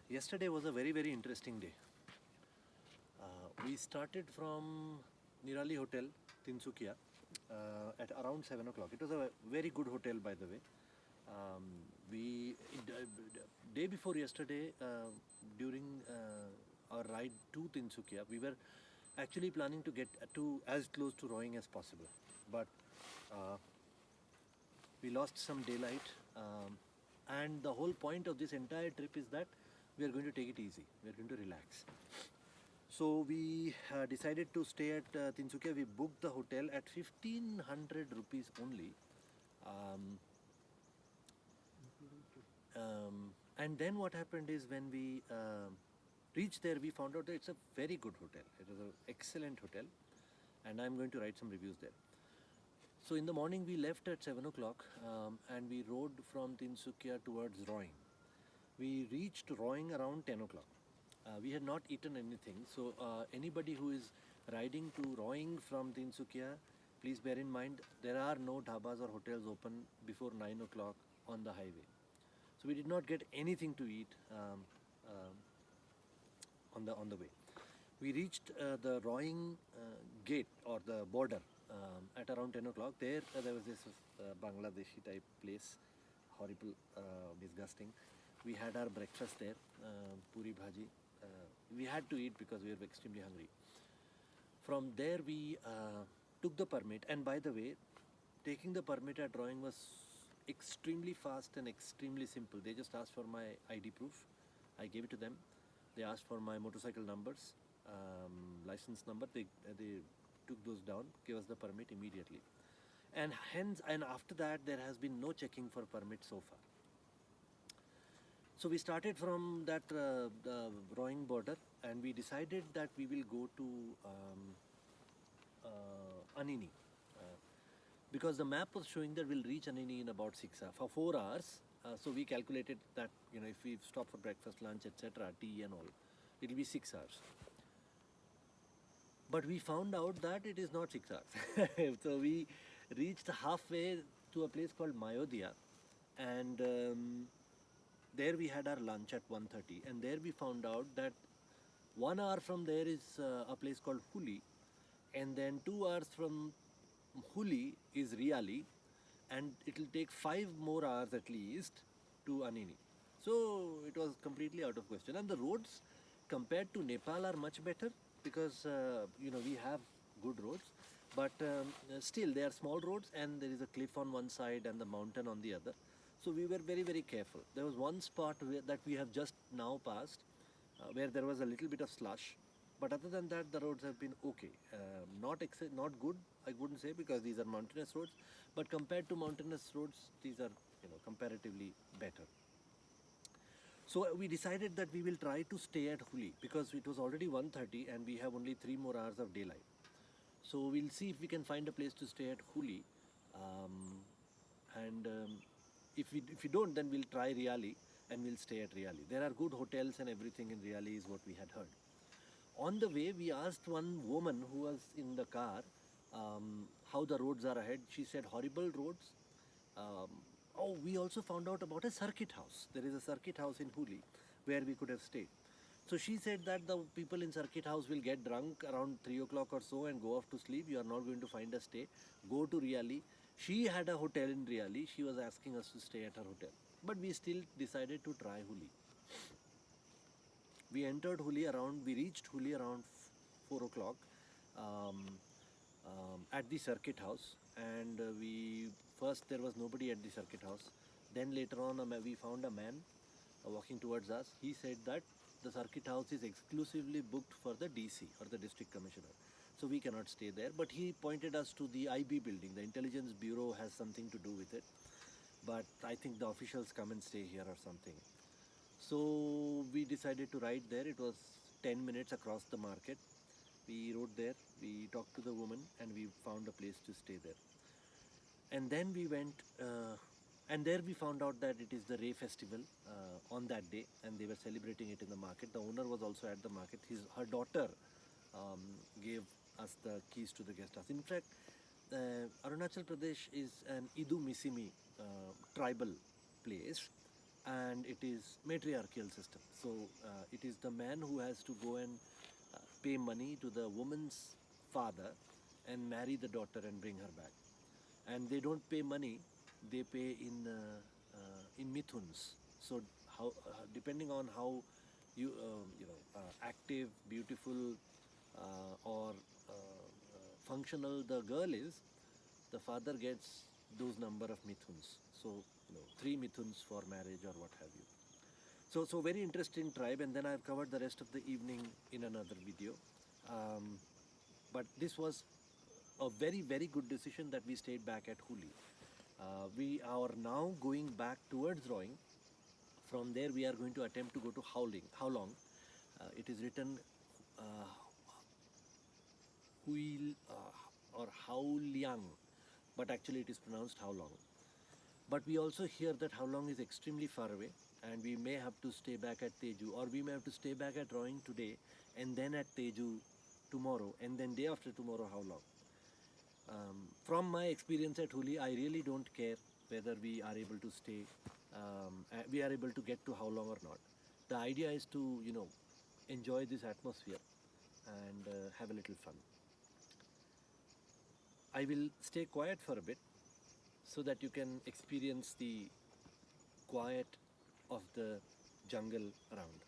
Yesterday was a very interesting day. We started from Nirali Hotel, Tinsukia, at around 7 o'clock. It was a very good hotel, by the way. Day before yesterday, during our ride to Tinsukia, we were actually planning to get to as close to Roing as possible. But uh, we lost some daylight, and the whole point of this entire trip is that we are going to take it easy. We are going to relax. So we decided to stay at Tinsukia. We booked the hotel at 1500 rupees only. Um, and then what happened is when we reached there, we found out that it's a very good hotel. It is an excellent hotel, and I'm going to write some reviews there. So in the morning, we left at 7 o'clock, and we rode from Tinsukia towards Roing. We reached Roing around 10 o'clock. We had not eaten anything, so anybody who is riding to Roing from Tinsukia, please bear in mind there are no dhabas or hotels open before 9 o'clock on the highway. So we did not get anything to eat on the way. We reached the Roing gate or the border at around 10 o'clock. There was this Bangladeshi type place, horrible, disgusting. We had our breakfast there, puri bhaji. We had to eat because we were extremely hungry. From there, we took the permit, and by the way, taking the permit at Roing was extremely fast and extremely simple. They just asked for my ID proof. I gave it to them. They asked for my motorcycle numbers, license number. They took those down, gave us the permit immediately, and after that there has been no checking for permit so far. So we started from that the Roing border, and we decided that we will go to Anini. Because the map was showing that we'll reach Anini in about 6 hours, for 4 hours. So we calculated that if we stop for breakfast, lunch, etc., tea and all, it will be 6 hours. But we found out that it is not 6 hours. So we reached halfway to a place called Mayodhya, and there we had our lunch at 1:30, and there we found out that 1 hour from there is a place called Huli, and then 2 hours from Huli is Riali, and it will take 5 more hours at least to Anini. So it was completely out of question. And the roads compared to Nepal are much better because we have good roads, but still they are small roads, and there is a cliff on one side and the mountain on the other. So we were very careful. There was one spot that we have just now passed where there was a little bit of slush. But other than that, the roads have been okay. Not good, I wouldn't say, because these are mountainous roads. But compared to mountainous roads, these are comparatively better. So we decided that we will try to stay at Huli because it was already 1:30 and we have only 3 more hours of daylight. So we'll see if we can find a place to stay at Huli, um, and if we don't, then we'll try Riali and we'll stay at Riali. There are good hotels and everything in Riali, is what we had heard. On the way, we asked one woman who was in the car how the roads are ahead. She said horrible roads. Oh, we also found out about a circuit house. There is a circuit house in Huli where we could have stayed. So she said that the people in circuit house will get drunk around 3 o'clock or so and go off to sleep. You are not going to find a stay. Go to Riali. She had a hotel in Riali. She was asking us to stay at her hotel. But we still decided to try Huli. We reached Huli around 4 o'clock um, at the circuit house. And first there was nobody at the circuit house. Then later on, we found a man walking towards us. He said that the circuit house is exclusively booked for the DC or the district commissioner. So we cannot stay there. But he pointed us to the IB building. The Intelligence Bureau has something to do with it. But I think the officials come and stay here or something. So we decided to ride there. It was 10 minutes across the market. We rode there, we talked to the woman, and we found a place to stay there. And then we went, and there we found out that it is the Ray festival on that day, and they were celebrating it in the market. The owner was also at the market. Her daughter gave us the keys to the guest house. In fact, Arunachal Pradesh is an Idu Misimi tribal place, and it is matriarchal system. So it is the man who has to go and pay money to the woman's father and marry the daughter and bring her back. And they don't pay money; they pay in mithuns. So how depending on how active, beautiful, or functional the girl is, the father gets those number of mithuns. So, 3 mithuns for marriage or what have you. So very interesting tribe, and then I've covered the rest of the evening in another video. But this was a very, very good decision that we stayed back at Huli. We are now going back towards Rowing. From there, we are going to attempt to go to Howlong. It is written uh, Huil or Hauliang, but actually it is pronounced Howlong. But we also hear that Howlong is extremely far away, and we may have to stay back at Teju, or we may have to stay back at Rowing today, and then at Teju tomorrow, and then day after tomorrow Howlong. From my experience at Huli, I really don't care whether we are able to stay, we are able to get to Howlong or not. The idea is to, enjoy this atmosphere and have a little fun. I will stay quiet for a bit so that you can experience the quiet of the jungle around.